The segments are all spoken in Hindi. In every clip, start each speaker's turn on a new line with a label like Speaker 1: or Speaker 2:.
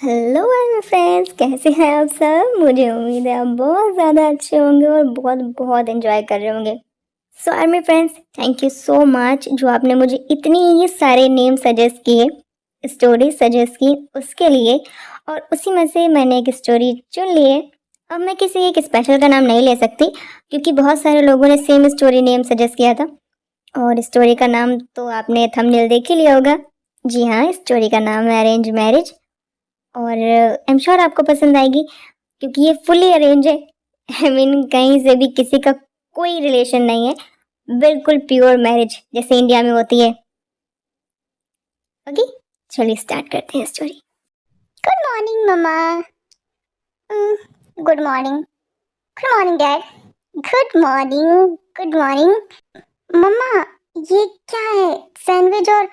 Speaker 1: हेलो माय फ्रेंड्स, कैसे हैं आप सब। मुझे उम्मीद है आप बहुत ज़्यादा अच्छे होंगे और बहुत बहुत एंजॉय कर रहे होंगे। So army friends, thank you so much जो आपने मुझे इतनी ही सारे नेम सजेस्ट किए, स्टोरी सजेस्ट की उसके लिए। और उसी में से मैंने एक स्टोरी चुन ली है। अब मैं किसी एक स्पेशल का नाम नहीं ले सकती क्योंकि बहुत सारे लोगों ने सेम स्टोरी नेम सजेस्ट किया था। और स्टोरी का नाम तो आपने थंबनेल देख ही लिया होगा। जी हाँ, स्टोरी का नाम है अरेंज मैरिज। और आई एम श्योर आपको पसंद आएगी क्योंकि ये फुली अरेंज है। आई मीन कहीं से भी किसी का कोई रिलेशन नहीं है, बिल्कुल प्योर मैरिज जैसे इंडिया में होती है। ओके, चलिए स्टार्ट करते हैं story.
Speaker 2: Good morning mamma. Good morning. Good morning dad. Good morning. Good morning mamma. ये क्या है? सैंडविच और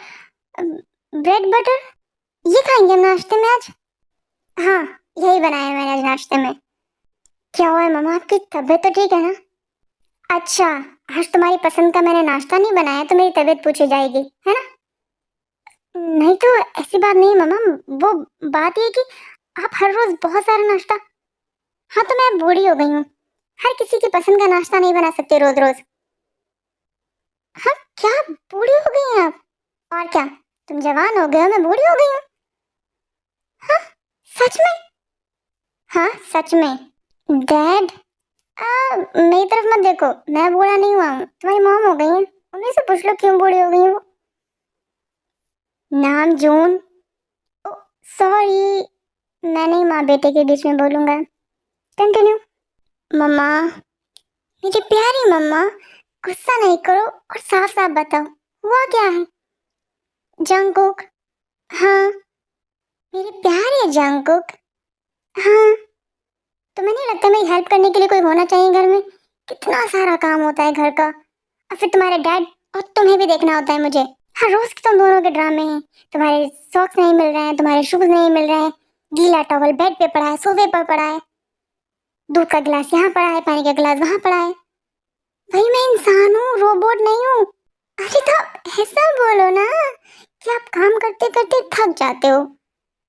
Speaker 2: ब्रेड बटर, ये खाएंगे हम नाश्ते में आज? हाँ, यही बनाया है मैंने आज नाश्ते में। क्या हुआ है मम्मा, आपकी तबीयत तो ठीक है ना? अच्छा, आज तुम्हारी पसंद का मैंने नाश्ता नहीं बनाया तो मेरी तबीयत पूछी जाएगी, है ना? नहीं तो ऐसी बात नहीं मम्मा, वो बात ये कि आप हर रोज बहुत सारा नाश्ता। हाँ तो मैं बूढ़ी हो गई हूँ, हर किसी की पसंद का नाश्ता नहीं बना सकते रोज रोज। हाँ, क्या बूढ़ी हो गई हैं आप? और क्या, तुम जवान हो गए हो, मैं बूढ़ी हो गई हूँ? हाँ, सच में? हाँ सच में। डैड, मेरी तरफ मत देखो, मैं बूढ़ा नहीं हुआ हूँ, तुम्हारी मॉम हो गई है। उन्हीं से पूछ लो क्यों बूढ़ी हो गई हूँ। नाम जून। सॉरी, मैं नहीं माँ बेटे के बीच में बोलूंगा। कंटिन्यू। मम्मा, मेरी प्यारी मम्मा, गुस्सा नहीं करो और साफ साफ बताओ हुआ क्या है। जंगकुक। हाँ, मेरे प्यारे जंगकुक। हाँ, तुम्हें नहीं लगता मेरी हेल्प करने के लिए कोई होना चाहिए घर में? कितना सारा काम होता है घर का, और फिर तुम्हारे डैड और तुम्हें भी देखना होता है मुझे। हर रोज के तुम दोनों के ड्रामे हैं। तुम्हारे सॉक्स नहीं मिल रहे हैं, तुम्हारे शूज नहीं मिल रहे हैं, गीला टॉवल बेड पे पड़ा है, सोफे पर पड़ा है, दूध का गिलास यहाँ पड़ा है, पानी का गिलास वहां पड़ा है। भाई मैं इंसान हूँ, रोबोट नहीं हूँ। अरे तो ऐसा बोलो ना कि आप काम करते करते थक जाते हो।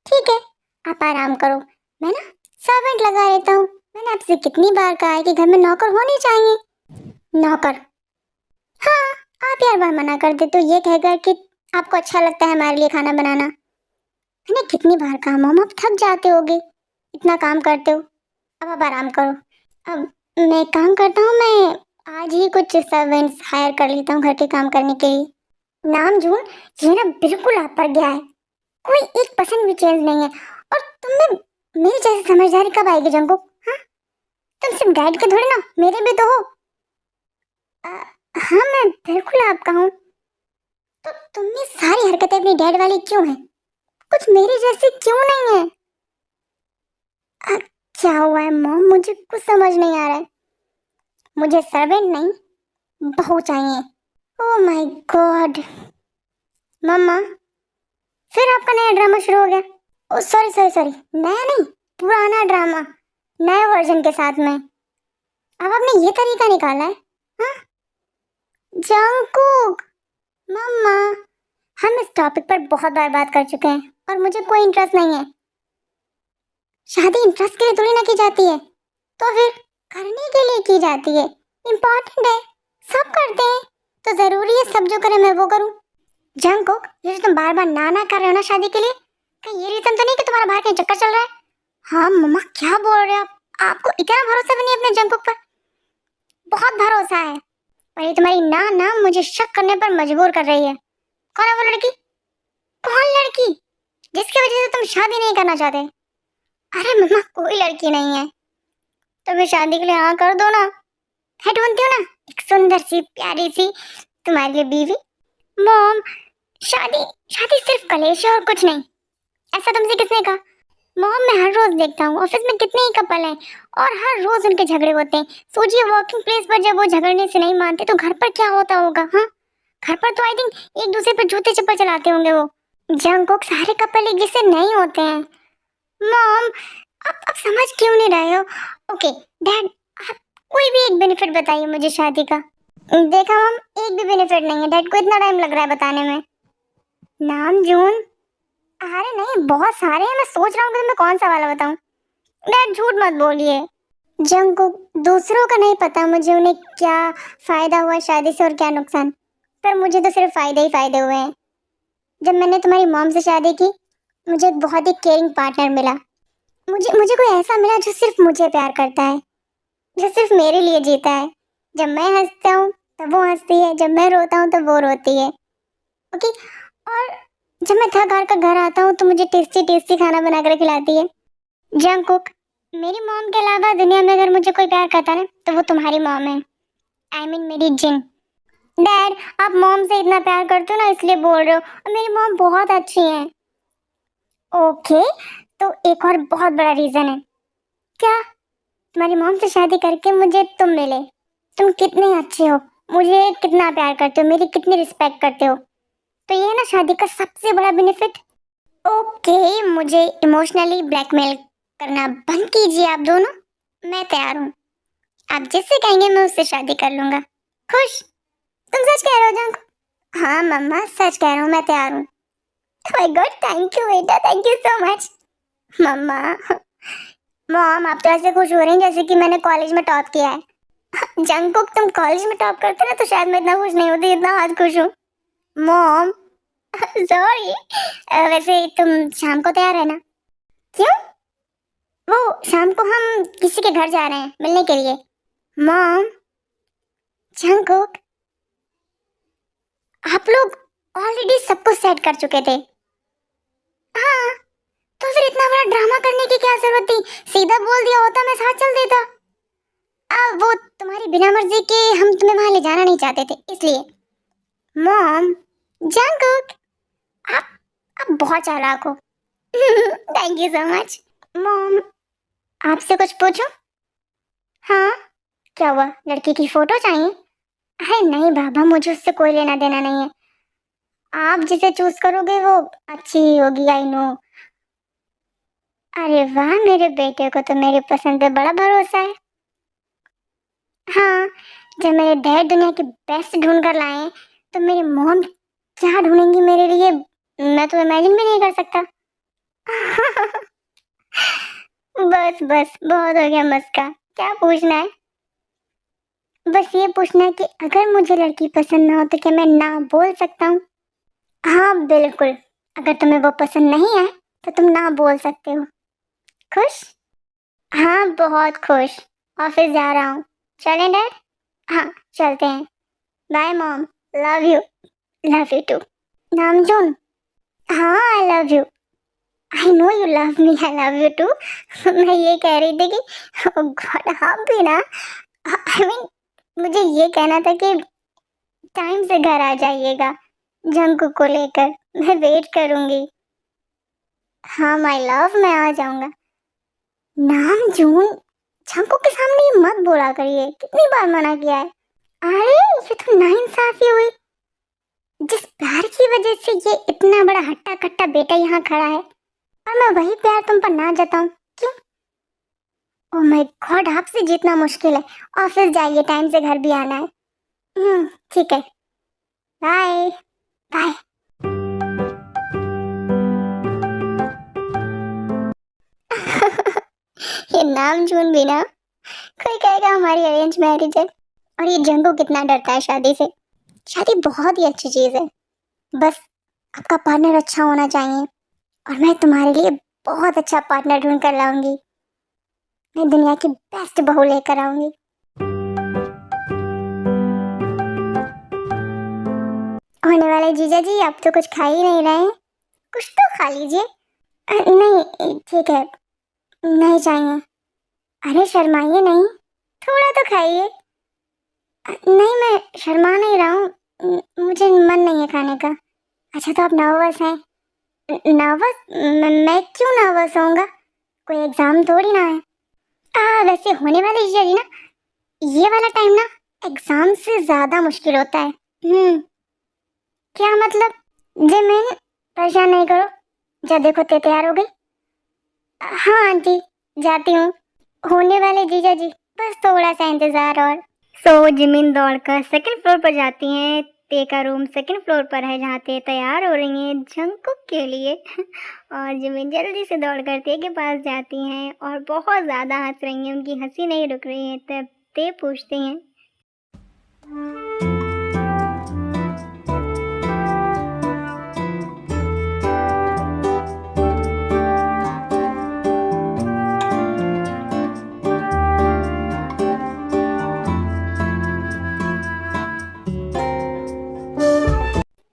Speaker 2: ठीक है, आप आराम करो, मैं ना सर्वेंट लगा लेता हूँ। मैंने आपसे कितनी बार कहा है कि घर में नौकर होने चाहिए। नौकर? हाँ, आप यार बार मना कर देते हो ये कहकर कि आपको अच्छा लगता है हमारे लिए खाना बनाना। मैंने कितनी बार कहा मॉम, आप थक जाते होगे, इतना काम करते हो, अब आप आराम करो। अब मैं एक काम करता हूँ, मैं आज ही कुछ सर्वेंट्स हायर कर लेता हूँ घर के काम करने के लिए। नाम जून, ये ना बिल्कुल आप पर गया है, कोई 1% भी चेंज नहीं है। और तुम में मेरी जैसी समझदारी कब आएगी जंगो? हाँ, तुम सिर्फ डैड के थोड़ी ना, मेरे भी तो हो। अ, हाँ मैं बिल्कुल आपका हूँ। तो तुम में सारी हरकतें अपनी डैड वाली क्यों हैं? कुछ मेरे जैसी क्यों नहीं है? अ, क्या हुआ है मॉम, मुझे कुछ समझ नहीं आ रहा है। मुझे सर्वेंट नहीं, बहू चाहिए। Oh my God. मम्मा, फिर आपका नया ड्रामा शुरू हो गया? ओ सॉरी सॉरी सॉरी, नया नहीं, पुराना ड्रामा, नए वर्जन के साथ में। अब आपने ये तरीका निकाला है? हाँ, जंगकुक। मम्मा, हम इस टॉपिक पर बहुत बार बात कर चुके हैं और मुझे कोई इंटरेस्ट नहीं है। शादी इंटरेस्ट के लिए थोड़ी ना की जाती है, तो फिर करने के लिए की जाती है। इम्पोर्टेंट है, सब करते हैं, तो जरूरी है सब जो करे मैं वो करूं। जंगकुक, ये जो तुम बार बार ना ना कर रहे हो ना शादी के लिए, कहीं ये रीजन तो नहीं कि तुम्हारा बाहर कहीं चक्कर चल रहा है? हाँ मम्मा, क्या बोल रहे हो आप? आपको इतना भरोसा भी नहीं अपने जंगकुक पर? बहुत भरोसा है, पर ये तुम्हारी ना ना मुझे शक करने पर मजबूर कर रही है। कौन है वो लड़की? कौन लड़की जिसकी वजह से तुम शादी नहीं करना चाहते? अरे मम्मा, कोई लड़की नहीं है, तो फिर शादी के लिए हाँ कर दो ना। है ढूंढती हो ना एक सुंदर सी प्यारी सी तुम्हारे लिए बीवी। मॉम, शादी शादी सिर्फ कलेश है और कुछ नहीं, ऐसा तुमसे किसने कहा? मॉम, मैं हर रोज देखता हूँ ऑफिस में कितने ही कपल हैं और हर रोज उनके झगड़े होते हैं। सोचिए वर्किंग प्लेस पर जब वो झगड़ने से नहीं मानते तो घर पर क्या होता होगा? हाँ, घर पर तो आई थिंक एक दूसरे पर जूते चप्पल चलाते होंगे वो। जंगकुक, सारे कपल एक जैसे नहीं होते हैं। मॉम, आप समझ क्यों नहीं रहे हो? ओके डैड, आप कोई भी एक बेनिफिट बताइए मुझे शादी का। देखा मॉम, एक भी बेनिफिट नहीं है, डैड को इतना टाइम लग रहा है बताने में। नाम जून, अरे नहीं, बहुत सारे हैं, मैं सोच रहा हूँ कि तुम्हें कौन सा वाला बताऊँ। डैड झूठ मत बोलिए। जंगकुक, दूसरों का नहीं पता मुझे उन्हें क्या फायदा हुआ शादी से और क्या नुकसान, पर मुझे तो सिर्फ फायदे ही फायदे हुए हैं। जब मैंने तुम्हारी मॉम से शादी की, मुझे एक बहुत ही केयरिंग पार्टनर मिला। मुझे मुझे कोई ऐसा मिला जो सिर्फ मुझे प्यार करता है, जो सिर्फ मेरे लिए जीता है। जब मैं हंसता हूँ तब वो हंसती है, जब मैं रोता हूँ तब वो रोती है। ओके। और जब मैं थक हार कर घर आता हूँ तो मुझे टेस्टी टेस्टी खाना बनाकर खिलाती है। जंगकुक, मेरी मॉम के अलावा दुनिया में अगर मुझे कोई प्यार करता है तो वो तुम्हारी मॉम है। आई मीन मेरी जिन। डैड, आप मॉम से इतना प्यार करते हो ना, इसलिए बोल रहे हो, और मेरी मॉम बहुत अच्छी है। ओके, तो एक और बहुत बड़ा रीजन है। क्या? तुम्हारी मॉम से शादी करके मुझे तुम मिले। तुम कितने अच्छे हो, मुझे कितना प्यार करते हो, मेरी कितनी रिस्पेक्ट करते हो, तो ये है ना शादी का सबसे बड़ा बेनिफिट। ओके, मुझे इमोशनली ब्लैकमेल करना बंद कीजिए आप दोनों। मैं तैयार हूँ, आप जिससे कहेंगे मैं उससे शादी कर लूंगा। खुश? तुम सच कह रहे हो जंक? हाँ मम्मा, सच कह रहा हूँ, मैं तैयार हूँ। माय गॉड, थैंक यू बेटा, थैंक यू सो मच। मम्मा, मॉम आप तो ऐसे खुश हो रही हैं जैसे कि मैंने कॉलेज में टॉप किया है। जंकुक, तुम कॉलेज में टॉप करते ना तो शायद मैं इतना खुश नहीं होती, इतना आज खुश हूँ। Mom, sorry. वैसे तुम शाम को तैयार है ना? क्यों? वो शाम को हम किसी के घर जा रहे हैं मिलने के लिए। मॉम, जंकुक, आप लोग ऑलरेडी सब कुछ सेट कर चुके थे। हाँ, तो फिर इतना बड़ा ड्रामा करने की क्या जरूरत थी? सीधा बोल दिया होता, मैं साथ चल देता। अब वो तुम्हारी बिना मर्जी के हम तुम्हें वहां ले जाना नहीं चाहते थे, इसलिए। मॉम, जंकुक, आप आप बहुत चालाक हो। Thank you so much. Mom, आपसे कुछ पूछूं? हाँ, क्या हुआ, लड़की की फोटो चाहिए? अरे नहीं बाबा, मुझे उससे कोई लेना देना नहीं है। आप जिसे चूज करोगे वो अच्छी ही होगी, आई नो। अरे वाह, मेरे बेटे को तो मेरी पसंद पे बड़ा भरोसा है। हाँ, जब मेरे डैड दुनिया के बेस्ट ढूंढ कर लाए तो मेरी मॉम क्या ढूंढेंगी मेरे लिए, मैं तो इमेजिन भी नहीं कर सकता। बस बस, बहुत हो गया मस्का। क्या पूछना है? बस ये पूछना है कि अगर मुझे लड़की पसंद ना हो तो क्या मैं ना बोल सकता हूँ? हाँ बिल्कुल, अगर तुम्हें वो पसंद नहीं है तो तुम ना बोल सकते हो। खुश? हाँ बहुत खुश। ऑफिस जा रहा हूँ, चलें डैड? हाँ चलते हैं। Bye mom, love you too. Namjoon, हाँ I love you. I know you love me, I love you too. मैं ये कह रही थी कि गॉड आप भी ना, आई मीन मुझे ये कहना था कि टाइम से घर आ जाइएगा जंकू को लेकर, मैं वेट करूंगी। हाँ माय लव, मैं आ जाऊंगा। नामजून, जंकू के सामने ये मत बोला करिए, कितनी बार मना किया है। अरे ये तो नाइंसाफी हुई, जिस प्यार की वजह से ये इतना बड़ा हट्टा कट्टा बेटा यहाँ खड़ा है और मैं वही प्यार तुम पर ना जताऊं, क्यों? ओह माय गॉड, आपसे जीतना मुश्किल है। ऑफिस जाइए, टाइम से घर भी आना है। ठीक है, बाय बाय। ये नामजून भी ना, कोई कहेगा हमारी अरेंज मैरिज है। और ये जंगू कितना डरता है शादी से। शादी बहुत ही अच्छी चीज है, बस आपका पार्टनर अच्छा होना चाहिए, और मैं तुम्हारे लिए बहुत अच्छा पार्टनर ढूंढ कर लाऊंगी। मैं दुनिया की बेस्ट बहू लेकर आऊंगी। होने वाले जीजा जी, आप तो कुछ खा ही नहीं रहे हैं, कुछ तो खा लीजिए। नहीं ठीक है, नहीं चाहिए। अरे शर्माइए नहीं, थोड़ा तो खाइए। नहीं मैं शर्मा नहीं रहा हूँ, मुझे मन नहीं है खाने का। अच्छा तो आप नर्वस हैं? नर्वस? मैं क्यों नर्वस होऊंगा, कोई एग्जाम थोड़ी ना है। वैसे होने वाले जीजा जी ना, ये वाला टाइम ना एग्जाम से ज्यादा मुश्किल होता है। क्या मतलब? जी मैं, परेशान नहीं करो, जब देखो ते तैयार हो गई। हाँ आंटी, जाती हूँ। होने वाले जीजा जी, बस थोड़ा सा इंतजार और।
Speaker 1: सो जिमिन दौड़कर सेकंड फ्लोर पर जाती हैं। ते का रूम सेकंड फ्लोर पर है जहाँ ते तैयार हो रही हैं जंगकुक के लिए और जिमिन जल्दी से दौड़ कर ते के पास जाती हैं और बहुत ज़्यादा हंस रही हैं, उनकी हंसी नहीं रुक रही है। तब ते पूछते हैं,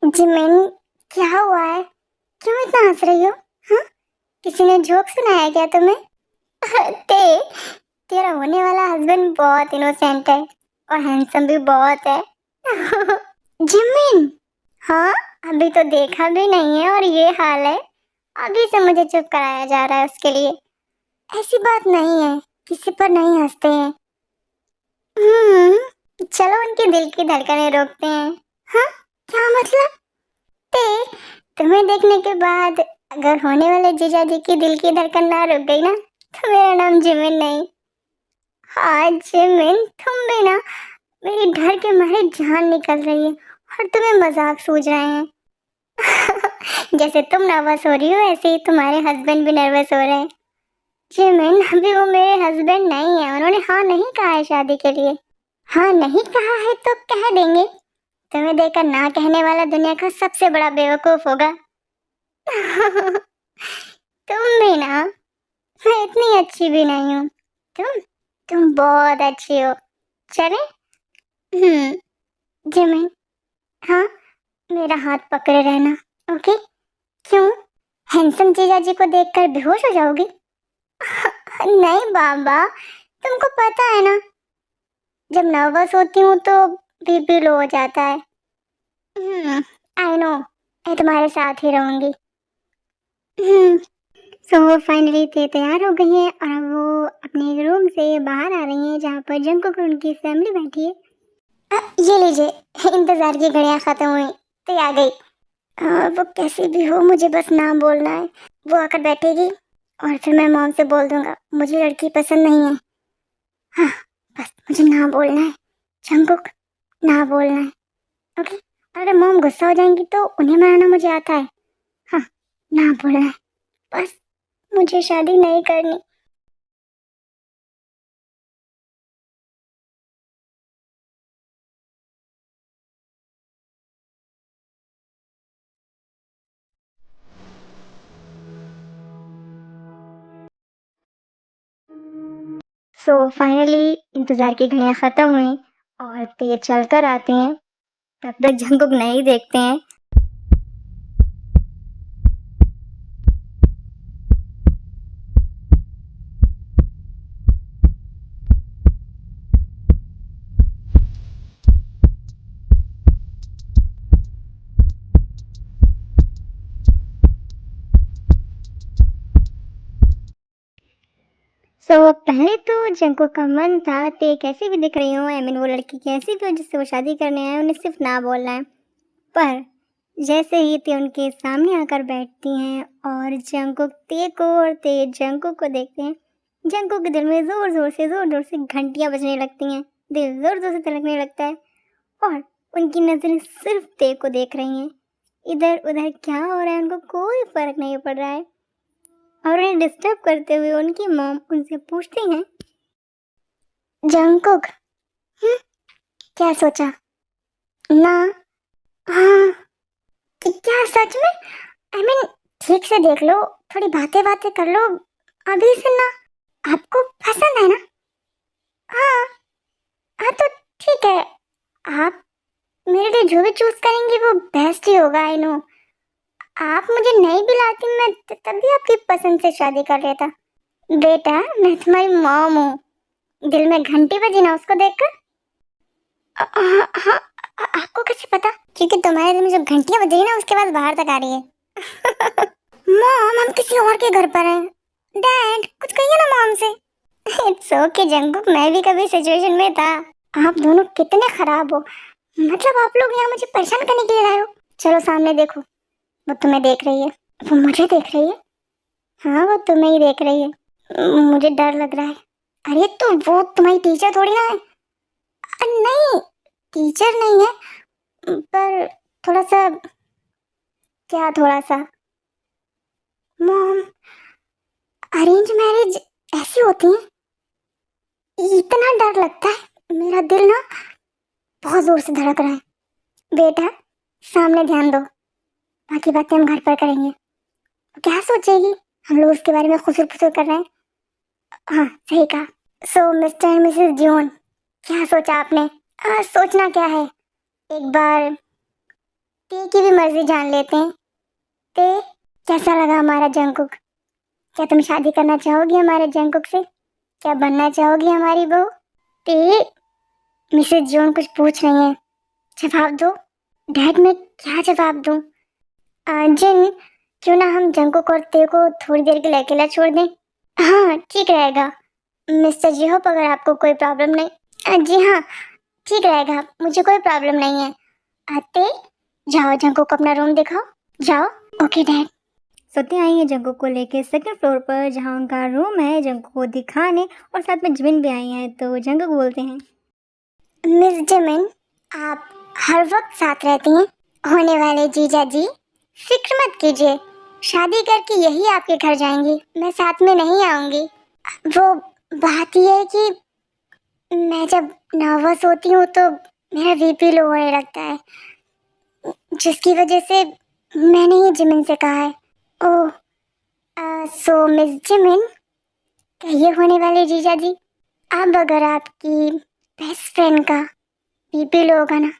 Speaker 2: जिमिन, क्या हुआ है? क्यों इतना हंस रही हो? हाँ, किसी ने जोक सुनाया क्या तुम्हें? ते तेरा होने वाला हस्बैंड बहुत इनोसेंट है और हैंडसम भी बहुत है। जिमिन, हाँ, अभी तो देखा भी नहीं है और ये हाल है। अभी से मुझे चुप कराया जा रहा है उसके लिए। ऐसी बात नहीं है, किसी पर नहीं हंसते हैं। चलो उनके दिल की धड़कनें रोकते हैं। हाँ, क्या मतलब? ते तुम्हें देखने के बाद अगर होने वाले जीजा जी की दिल की धड़कन ना रुक गई ना, तो मेरा नाम जिमिन नहीं। हाँ जिमिन, तुम भी ना, मेरी डर के मारे जान निकल रही है और तुम्हें मजाक सूझ रहे हैं। जैसे तुम नर्वस हो रही हो ऐसे ही तुम्हारे हस्बैंड भी नर्वस हो रहे हैं। जिमिन, अभी वो मेरे हस्बैंड नहीं है, उन्होंने हाँ नहीं कहा है शादी के लिए। हाँ नहीं कहा है तो कह देंगे। तुम्हें देखकर ना कहने वाला दुनिया का सबसे बड़ा बेवकूफ होगा। तुम भी ना, मैं इतनी अच्छी भी नहीं हूँ। तुम बहुत अच्छी हो। चले? जिमिन, हाँ, मेरा हाथ पकड़े रहना, ओके? क्यों? हैंडसम जीजा जी को देखकर बेहोश हो जाओगी? नहीं बाबा, तुमको पता है ना, जब नर्वस होती हूँ तो बीपी लो हो जाता है। आई नो, मैं तुम्हारे साथ ही रहूंगी। सो फाइनली ते तैयार हो गई हैं और अब वो अपने रूम से बाहर आ रही हैं जहाँ पर जंगकुक और उनकी फैमिली बैठी है। ये लीजिए, इंतजार की घड़ियां खत्म हुई, ते आ गई। वो कैसी भी हो, मुझे बस नाम बोलना है। वो आकर बैठेगी और फिर मैं मॉम से बोल दूंगा मुझे लड़की पसंद नहीं है। हाँ, बस मुझे ना बोलना है जंगकुक, ना बोलना है, ओके? अगर मॉम गुस्सा हो जाएंगी तो उन्हें मनाना मुझे आता है। हाँ, ना बोलना है, बस मुझे शादी नहीं करनी।
Speaker 1: सो फाइनली इंतजार की घड़ियां खत्म हुई और ते चल कर आते हैं। तब तक जंगकुक नहीं देखते हैं। सो पहले तो जंगकुक का मन था ते कैसी भी दिख रही हो, आई मीन वो लड़की कैसी भी हो जिससे वो शादी करने आए, उन्हें सिर्फ ना बोलना है। पर जैसे ही ते उनके सामने आकर बैठती हैं और जंगकुक ते को और ते जंगकुक को देखते हैं, जंगकुक के दिल में जोर जोर से घंटियां बजने लगती हैं। दिल जोर जोर से धड़कने लगता है और उनकी नजरें सिर्फ ते को देख रही हैं। इधर उधर क्या हो रहा है उनको कोई फर्क नहीं पड़ रहा है। और उन्हें डिस्टर्ब करते हुए उनकी मॉम उनसे पूछती हैं,
Speaker 2: जंगकुक, क्या सोचा? ना, हाँ, क्या सच में? आई मीन, ठीक से देख लो, थोड़ी बातें बातें कर लो अभी से ना। आपको पसंद है ना? हाँ, हाँ तो ठीक है। आप मेरे लिए जो भी चूज करेंगे वो बेस्ट ही होगा। आई नो, आप मुझे नहीं भी लाती, मैं तब भी आपकी पसंद से शादी कर लेता। बेटा, मैं तुम्हारी मॉम हूँ। दिल में घंटी बजी ना उसको देखकर? हाँ, आपको कैसे पता? क्योंकि तुम्हारे दिल में जब घंटियां बज रही ना उसके बाद बाहर तक आ रही है। मॉम, हम किसी और के घर पर हैं। डैड, कुछ कहिए ना मॉम से। इट्स ओके जंगकुक, मैं भी कभी सिचुएशन में था। आप दोनों कितने खराब हो। मतलब आप लोग यहाँ मुझे परेशान करने के लिए आए हो? चलो सामने देखो, वो तुम्हें देख रही है। वो मुझे देख रही है? हाँ, वो तुम्हें ही देख रही है। मुझे डर लग रहा है। अरे तो वो तुम्हारी टीचर थोड़ी ना है। नहीं, टीचर नहीं है, पर थोड़ा सा, क्या थोड़ा सा? मॉम, अरेंज मैरिज ऐसी होती है? इतना डर लगता है, मेरा दिल ना बहुत जोर से धड़क रहा है। बेटा, सामने ध्यान दो, बाकी बातें हम घर पर करेंगे। क्या सोचेगी हम लोग उसके बारे में खुसर फुसर कर रहे हैं? हाँ, सही कहा। सो मिस्टर एंड मिसेस जॉन, क्या सोचा आपने? सोचना क्या है, एक बार ते की भी मर्जी जान लेते हैं। ते, कैसा लगा हमारा जंकुक? क्या तुम शादी करना चाहोगी हमारे जंकुक से? क्या बनना चाहोगी हमारी बहू? ते, मिसेस जॉन कुछ पूछ रही हैं, जवाब दो। डैड, मैं क्या जवाब दूं? जिन, क्यों ना हम जंकुक और ते को थोड़ी देर के लिए अकेला छोड़ दें? हाँ, ठीक रहेगा मिस्टर जी होप, अगर आपको कोई प्रॉब्लम नहीं। जी हाँ, ठीक रहेगा, मुझे कोई प्रॉब्लम नहीं है। आते, जाओ जंकुक को अपना रूम दिखाओ, जाओ। Okay dad.
Speaker 1: सत्य आई है जंकुक को लेके सेकंड फ्लोर पर जहाँ उनका रूम है जंकुक को दिखाने, और साथ में जिमिन भी आई हैं। तो जंकुक बोलते हैं,
Speaker 2: मिस जिमिन, आप हर वक्त साथ रहती हैं। होने वाले जीजा जी, फिक्र मत कीजिए, शादी करके यही आपके घर जाएंगी, मैं साथ में नहीं आऊंगी। वो बात यह है कि मैं जब नर्वस होती हूँ तो मेरा बीपी लो होने लगता है, जिसकी वजह से मैंने ही जिमिन से कहा है। ओह, सो मिस जिमिन, कहिए होने वाले जीजा जी, अब अगर आपकी बेस्ट फ्रेंड का बीपी लो होगा ना,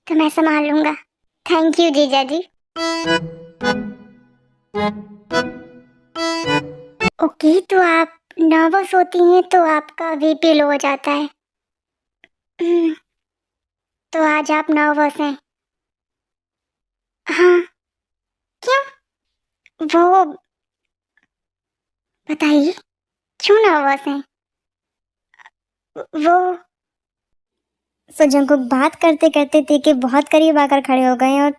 Speaker 2: तो मैं संभाल लूंगा। थैंक यू जीजा जी। ओके, तो आप नर्वस होती हैं तो आपका बीपी लो हो जाता है। हम्म, तो आज आप नर्वस हैं? हाँ, क्यों? वो बताइए, क्यों नर्वस हैं? वो
Speaker 1: सो जंकुक बात करते करते ते के बहुत करीब आकर खड़े हो गए और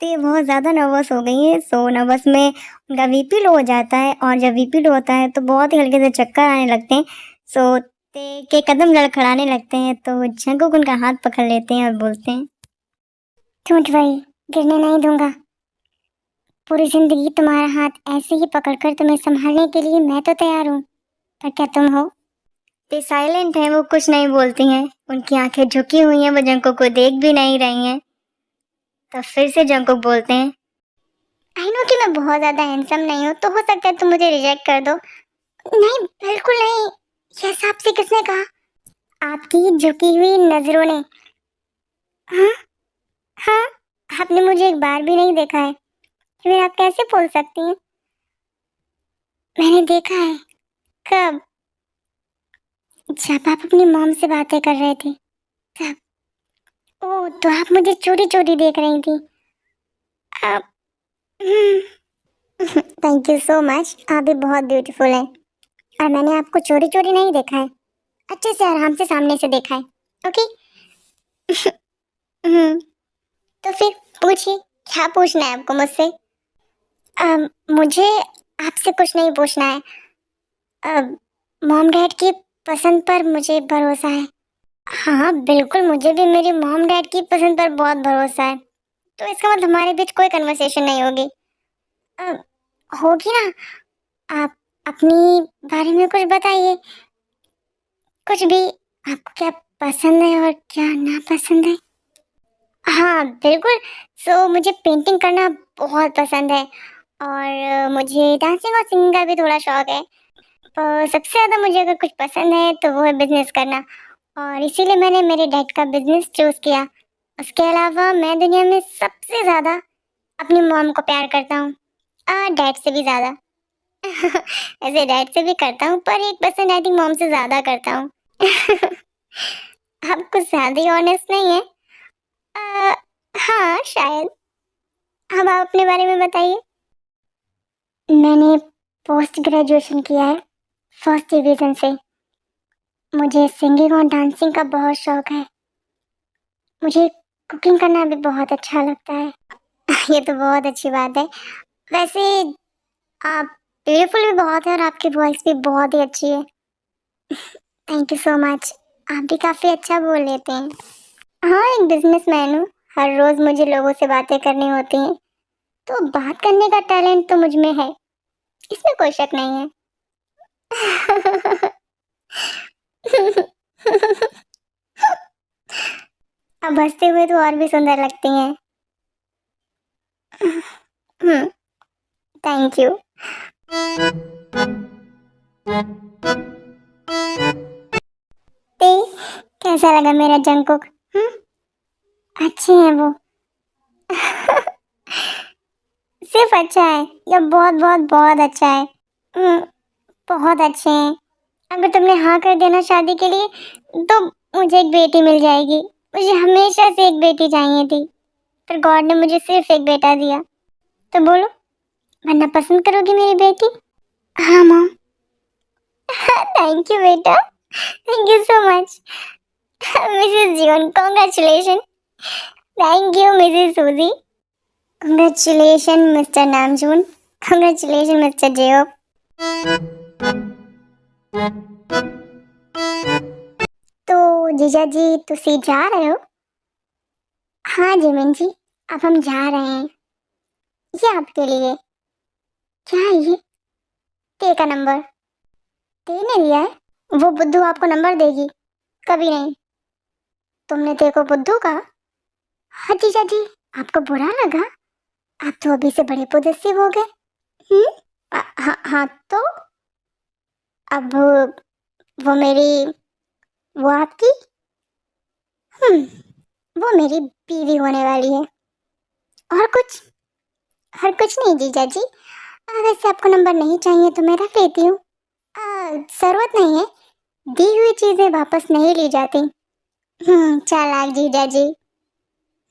Speaker 1: ते बहुत ज़्यादा नर्वस हो गई है। सो नर्वस में उनका बीपी लो हो जाता है, और जब बीपी लो होता है तो बहुत ही हल्के से चक्कर आने लगते हैं। सो ते के कदम लड़खड़ाने लगते हैं। तो जंकुक उनका हाथ पकड़ लेते हैं और बोलते हैं,
Speaker 2: डोंट वरी, गिरने नहीं दूंगा। पूरी जिंदगी तुम्हारा हाथ ऐसे ही पकड़कर तुम्हें संभालने के लिए मैं तो तैयार हूँ, पर क्या तुम हो?
Speaker 1: ते साइलेंट हैं, वो कुछ नहीं बोलती हैं। उनकी आंखें झुकी हुई हैं, वो जंकुक को देख भी नहीं रही हैं। तब फिर से जंकुक बोलते हैं,
Speaker 2: आई नो कि मैं बहुत ज्यादा हैंडसम नहीं हूँ, तो हो सकता है तुम मुझे रिजेक्ट कर दो। नहीं, बिल्कुल नहीं, ये सब से किसने कहा? आपकी झुकी हुई नजरों ने। हाँ, हाँ, आपने मुझे एक बार भी नहीं देखा है, फिर आप कैसे बोल सकती हैं? मैंने देखा है। कब? जब आप अपनी मॉम से बातें कर रहे थे, तब। ओह, तो आप मुझे चोरी चोरी देख रही थी। आप थैंक यू सो मच, आप भी बहुत ब्यूटीफुल हैं, और मैंने आपको चोरी चोरी नहीं देखा है, अच्छे से आराम से सामने से देखा है। ओके। हम्म, तो फिर पूछिए, क्या पूछना है आपको मुझसे? मुझे आपसे कुछ नहीं पूछना है। मॉम डैड की पसंद पर मुझे भरोसा है। हाँ बिल्कुल, मुझे भी मेरी मॉम डैड की पसंद पर बहुत भरोसा है। तो इसका मतलब हमारे बीच कोई कन्वर्सेशन नहीं होगी? अ, होगी ना। आप अपनी बारे में कुछ बताइए, कुछ भी, आपको क्या पसंद है और क्या नापसंद है? हाँ बिल्कुल। सो मुझे पेंटिंग करना बहुत पसंद है, और मुझे डांसिंग और सिंगिंग का भी थोड़ा शौक है। पर सबसे ज़्यादा मुझे अगर कुछ पसंद है तो वो है बिजनेस करना, और इसीलिए मैंने मेरे डैड का बिजनेस चूज़ किया। उसके अलावा मैं दुनिया में सबसे ज़्यादा अपनी मॉम को प्यार करता हूँ, डैड से भी ज़्यादा। ऐसे डैड से भी करता हूँ, पर 1% आई थिंक मॉम से ज़्यादा करता हूँ। आप कुछ ज़्यादा ही ऑनेस्ट नहीं है। अ, हाँ शायद। अब आप अपने बारे में बताइए। मैंने पोस्ट ग्रेजुएशन किया है फर्स्ट डिवीज़न से। मुझे सिंगिंग और डांसिंग का बहुत शौक है। मुझे कुकिंग करना भी बहुत अच्छा लगता है। ये तो बहुत अच्छी बात है। वैसे आप ब्यूटीफुल भी बहुत है, और आपकी वॉइस भी बहुत ही अच्छी है। थैंक यू सो मच, आप भी काफ़ी अच्छा बोल लेते हैं। हाँ, एक बिजनेसमैन हूँ। हर रोज मुझे लोगों से बातें करनी होती हैं, तो बात करने का टैलेंट तो मुझ में है, इसमें कोई शक नहीं है। अब हंसते हुए तो और भी सुंदर लगती हैं। हम्म, थैंक यू। ते कैसा लगा मेरा जंगकुक? अच्छे हैं वो? सिर्फ अच्छा है या बहुत बहुत बहुत अच्छा है? हम्म, बहुत अच्छे हैं। अगर तुमने हाँ कर दिया ना शादी के लिए, तो मुझे एक बेटी मिल जाएगी। मुझे हमेशा से एक बेटी चाहिए थी, पर गॉड ने मुझे सिर्फ एक बेटा दिया। तो बोलो, वरना पसंद करोगी मेरी बेटी? हाँ मॉम। थैंक यू बेटा, thank you so much. Mrs Jeevan, congratulation. Thank you Mrs Suzy. Congratulation mister Namjoon. Congratulation mister Jeob. तो जीजा जी, तुसी जा रहे हो? हाँ जिमिन जी, अब हम जा रहे हैं। ये आपके लिए। क्या है ये? ते का नंबर। ते ने दिया है? वो बुद्धू आपको नंबर देगी? कभी नहीं। तुमने ते को बुद्धू कहा? हाँ जीजा जी, आपको बुरा लगा? आप तो अभी से बड़े पोजेसिव हो गए। हाँ हाँ, तो अब वो मेरी, वो आपकी, वो मेरी बीवी होने वाली है। और कुछ? और कुछ नहीं जीजा जी। वैसे आपको नंबर नहीं चाहिए तो मैं रख लेती हूँ। जरूरत नहीं है, दी हुई चीजें वापस नहीं ली जाती। चालाक जीजा जी।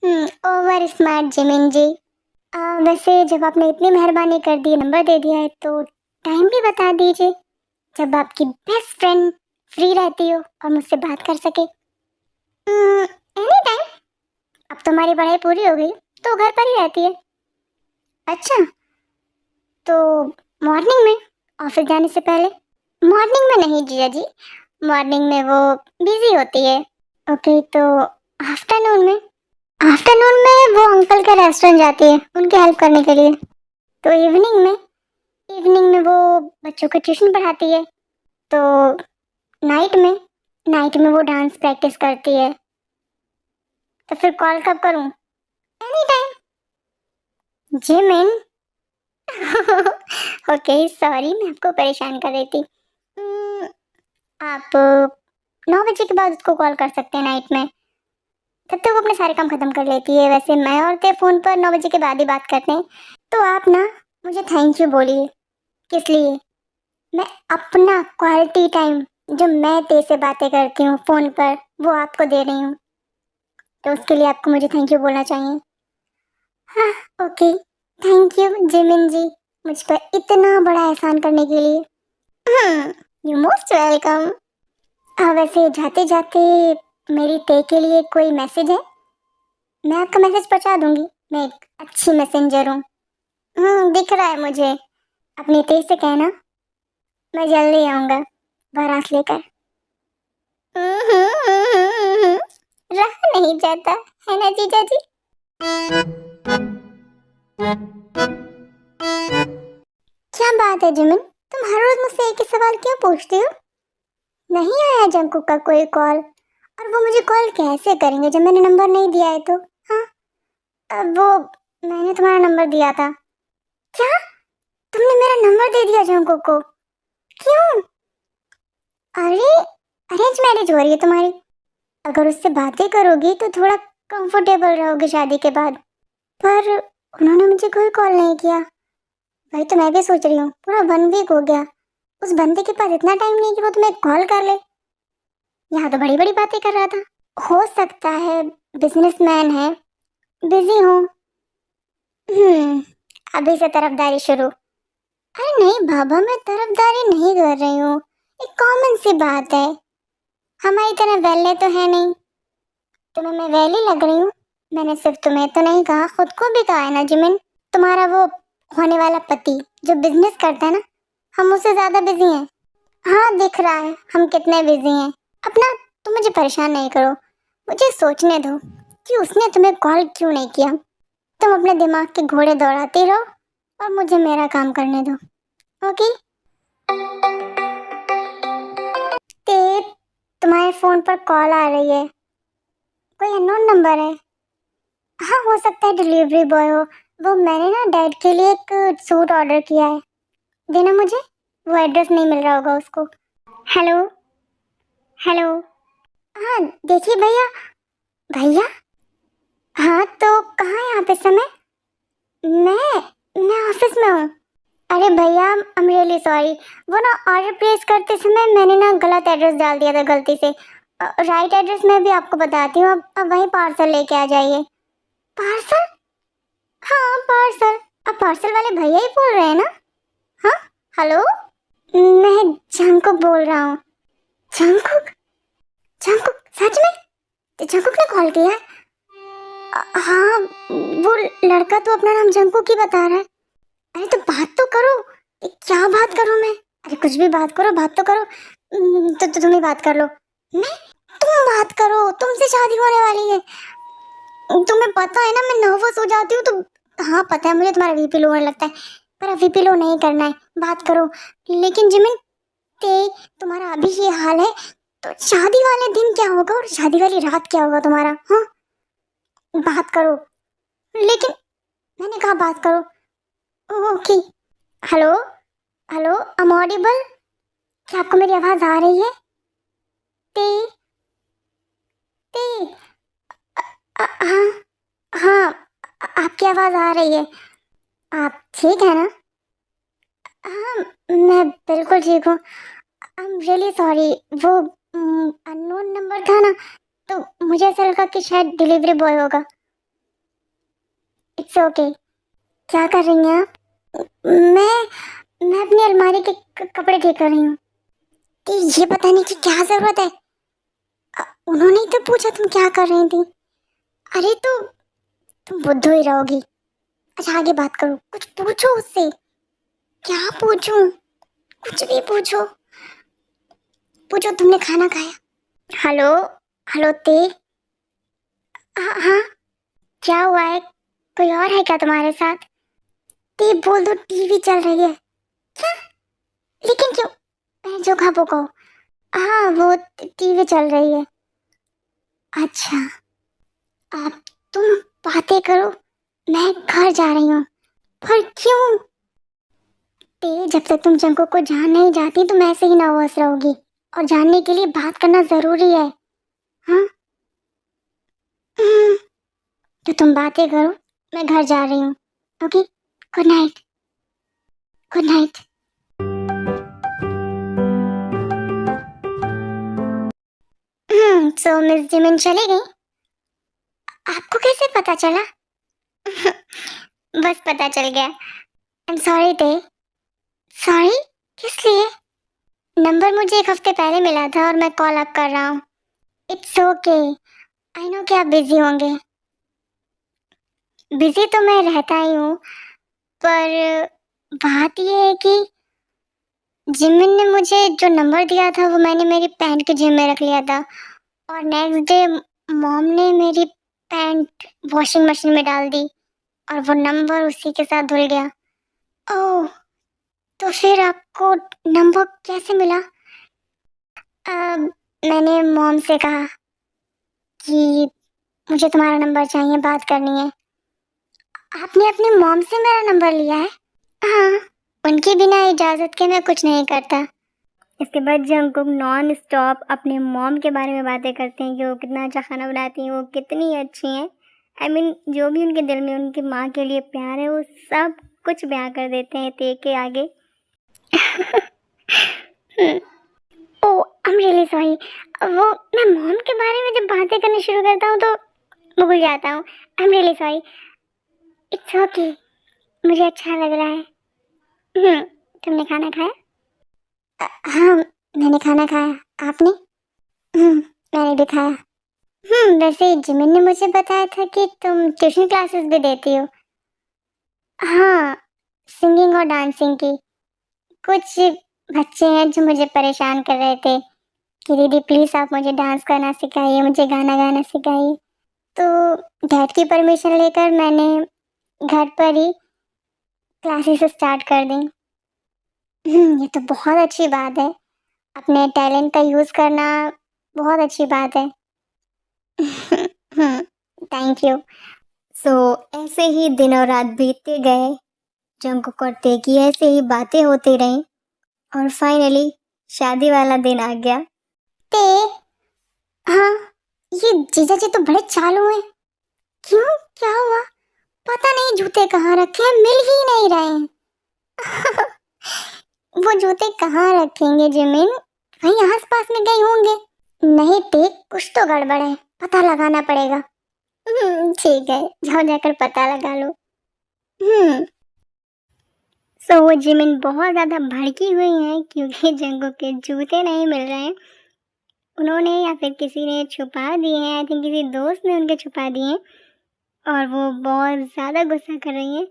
Speaker 2: ओवर स्मार्ट जिमिन जी। वैसे जब आपने इतनी मेहरबानी कर दी, नंबर दे दिया है, तो टाइम भी बता दीजिए जब आपकी बेस्ट फ्रेंड फ्री रहती हो और मुझसे बात कर सके। Any time. अब तो हमारी पढ़ाई पूरी हो गई, तो घर पर ही रहती है। अच्छा, तो मॉर्निंग में, ऑफिस जाने से पहले? मॉर्निंग में नहीं जीजा जी, मॉर्निंग में वो बिजी होती है। ओके, तो आफ्टरनून में? आफ्टरनून में वो अंकल का रेस्टोरेंट जाती है उनकी हेल्प करने के लिए। तो इवनिंग में? इवनिंग में वो बच्चों को ट्यूशन पढ़ाती है। तो नाइट में? नाइट में वो डांस प्रैक्टिस करती है। तो फिर कॉल कब करूं? Any time. Jimin. Okay sorry, मैं आपको परेशान कर रही थी। आप 9 बजे के बाद उसको कॉल कर सकते हैं नाइट में, तब तक वो अपने सारे काम खत्म कर लेती है। वैसे मैं और ते फोन पर 9 बजे के बाद ही बात करते हैं। तो आप ना मुझे थैंक यू बोलिए। किस लिए? मैं अपना क्वालिटी टाइम, जो मैं ते से बातें करती हूँ फोन पर, वो आपको दे रही हूँ, तो उसके लिए आपको मुझे थैंक यू बोलना चाहिए। हाँ, ओके, थैंक यू जिमिन जी, मुझ पर इतना बड़ा एहसान करने के लिए। You most welcome. वैसे जाते जाते मेरी ते के लिए कोई मैसेज है? मैं आपका मैसेज पहुंचा दूंगी, मैं एक अच्छी मैसेंजर हूँ। दिख रहा है मुझे। अपनी ते से कहना मैं जल्दी आऊँगा बारात लेकर। रहा नहीं जाता है ना जीजा जी? क्या बात है जिमिन, तुम हर रोज मुझसे एक ही सवाल क्यों पूछती हो? नहीं आया जंकुक का कोई कॉल, और वो मुझे कॉल कैसे करेंगे जब मैंने नंबर नहीं दिया है तो? हाँ, वो मैंने तुम्हारा नंबर दिया था। क्या? तुमने मेरा नंबर दे दिया जंकुक को? क्यों? अरे, अरेंज मैरिज हो रही है तुम्हारी, अगर उससे बातें करोगी तो थोड़ा कंफर्टेबल रहोगे शादी के बाद। पर उन्होंने मुझे कोई कॉल नहीं किया। वही तो मैं भी सोच रही हूँ, पूरा 1 वीक हो गया, उस बंदे के पास इतना टाइम नहीं कि वो तुम्हें कॉल कर ले। यहाँ तो बड़ी बड़ी बातें कर रहा था। हो सकता है बिजनेसमैन है, बिजी हूँ। अभी से तरफदारी शुरू? अरे नहीं बाबा, मैं तरफदारी नहीं कर रही हूँ, एक कॉमन सी बात है। हमारी तरह वेले तो है नहीं, तुम्हें मैं वेली लग रही हूँ? मैंने सिर्फ तुम्हें तो नहीं कहा, खुद को भी कहा है ना जिमिन। तुम्हारा वो होने वाला पति जो बिजनेस करता है ना, हम उससे ज्यादा बिजी हैं। हाँ दिख रहा है हम कितने बिजी हैं। अपना तुम मुझे परेशान नहीं करो, मुझे सोचने दो कि उसने तुम्हें कॉल क्यों नहीं किया। तुम अपने दिमाग के घोड़े दौड़ाते रहो और मुझे मेरा काम करने दो। ओके? ते तुम्हारे फोन पर कॉल आ रही है। कोई अननोन नंबर है। हाँ, हो सकता है डिलीवरी बॉय हो। वो मैंने ना डैड के लिए एक सूट ऑर्डर किया है। देना मुझे। वो एड्रेस नहीं मिल रहा होगा उसको। हेलो। हेलो। हाँ, देखिए भैया। भैया। हाँ, तो कहाँ है आप इस समय? मैं ऑफिस में हूँ। अरे भैया, आई एम रियली सॉरी। वो ना ऑर्डर प्लेस करते समय मैंने ना गलत एड्रेस डाल दिया था गलती से। राइट एड्रेस मैं भी आपको बताती हूँ। अब वही पार्सल लेके आ जाइए। पार्सल? हाँ, पार्सल। अब पार्सल वाले भैया ही बोल रहे हैं ना? हाँ। हेलो। मैं जंकुक बोल रहा हूँ। जंकुक? जंकुक सच में? तो जंकुक ने कॉल किया है? हाँ, वो लड़का तो अपना नाम जंकुक ही बता रहा है। अरे तो बात तो करो। क्या बात करूं मैं? अरे कुछ भी बात करो, बात तो करो। तो तुम ही बात कर लो। मैं? तुम बात करो, तुमसे शादी होने वाली है। तुम्हें पता है ना मैं नर्वस हो जाती हूँ तो। हाँ पता है मुझे तुम्हारा वीपी लो होने लगता है। पर अब वीपी लो नहीं करना है, बात करो। लेकिन जिमिन, ते तुम्हारा अभी ये हाल है तो शादी वाले दिन क्या होगा और शादी वाली रात क्या होगा तुम्हारा? हाँ, बात करो। लेकिन मैंने कहा बात करो। Okay. Hello. Hello, I'm audible? क्या आपको मेरी आवाज आ रही है? ते ते हाँ। हाँ, आपकी आवाज आ रही है। आप ठीक है ना? हाँ, मैं बिल्कुल ठीक हूँ। I am really sorry. वो अननोन नंबर था ना, तो मुझे ऐसा लगा कि शायद डिलीवरी बॉय होगा। It's okay. क्या कर रही हैं आप? मैं अपनी अलमारी के कपड़े ठीक कर रही हूँ। कि ये पता नहीं कि क्या जरूरत है। उन्होंने ही तो पूछा तुम क्या कर रही थी। अरे तो तुम बुद्धू ही रहोगी। अच्छा आगे बात करो, कुछ पूछो उससे। क्या पूछूं? कुछ भी पूछो। पूछो तुमने खाना खाया? हेलो। हेलो ते। हाँ हाँ। क्या हुआ है? कोई और है क्या तुम्हारे साथ? ते बोल दो टीवी चल रही है। क्या? लेकिन क्यों? जो खा वो कहो। हाँ, वो टीवी चल रही है। अच्छा। आप तुम बातें करो, मैं घर जा रही हूँ। पर क्यों? ते जब तक तुम जंको को जान नहीं जाती तुम ऐसे ही नर्वस रहोगी। और जानने के लिए बात करना जरूरी है। हाँ। हम्म, तो तुम बातें करो, मैं घर जा रही हूँ। Okay. Good night. Good night. So miss Jimin चली गई? आपको कैसे पता चला? बस पता चल गया। आई एम सॉरी ते। सॉरी? किस लिए? नंबर मुझे एक हफ्ते पहले मिला था और मैं कॉल अप कर रहा हूँ। It's okay. आई नो कि आप बिजी होंगे। बिजी तो मैं रहता ही हूँ, पर बात ये है कि जिमिन ने मुझे जो नंबर दिया था वो मैंने मेरी पैंट के जेब में रख लिया था। और नेक्स्ट डे मॉम ने मेरी पैंट वॉशिंग मशीन में डाल दी और वो नंबर उसी के साथ धुल गया। ओह, तो फिर आपको नंबर कैसे मिला? मैंने मॉम से कहा कि मुझे तुम्हारा नंबर चाहिए, बात करनी है। आपने अपनी मॉम से मेरा नंबर लिया है? हाँ, उनके बिना इजाज़त के मैं कुछ नहीं करता।
Speaker 1: इसके बाद जंकुक नॉन स्टॉप अपने मॉम के बारे में बातें करते हैं कि वो कितना अच्छा खाना बनाती हैं, वो कितनी अच्छी हैं। आई मीन जो भी उनके दिल में उनकी माँ के लिए प्यार है वो सब कुछ बयां कर देते हैं ते के आगे।
Speaker 2: ओह, आई एम रियली सॉरी। वो मैं मॉम के बारे में जब बातें करनी शुरू करता हूँ तो भूल जाता हूँ। I am really sorry. It's okay. मुझे अच्छा लग रहा है। तुमने खाना खाया? हाँ, मैंने खाना खाया। आपने? मैंने भी खाया। वैसे जिमिन ने मुझे बताया था कि तुम ट्यूशन क्लासेस भी देती हो। हाँ, सिंगिंग और डांसिंग की। कुछ बच्चे हैं जो मुझे परेशान कर रहे थे कि दीदी प्लीज़ आप मुझे डांस करना सिखाइए, मुझे गाना गाना सिखाइए। तो डैड की परमिशन लेकर मैंने घर पर ही क्लासेस स्टार्ट कर दी। ये तो बहुत अच्छी बात है। अपने टैलेंट का यूज़ करना बहुत अच्छी बात है। Thank you.
Speaker 1: सो ऐसे ही दिन और रात बीतते गए, जंकुक और ते की ऐसे ही बातें होती रहीं और फाइनली शादी वाला दिन आ गया।
Speaker 2: ते, हाँ, ये जीजा जी तो बड़े चालू हैं। क्यों, क्या हुआ? पता नहीं जूते कहाँ रखे हैं, मिल ही नहीं रहे हैं। वो जूते कहाँ रखेंगे जिमिन? कहीं आसपास में गए होंगे। नहीं ते, कुछ तो गड़बड़ है, पता लगाना पड़ेगा। ठीक है, जाओ जाकर पता लगा लो।
Speaker 1: सो वो जिमिन बहुत ज़्यादा भड़की हुई हैं क्योंकि जंकुक के जूते नहीं मिल रहे हैं। उन्होंने या फिर किसी ने छुपा दिए हैं, आई थिंक किसी दोस्त ने उनके छुपा दिए हैं और वो बहुत ज़्यादा गुस्सा कर रही हैं।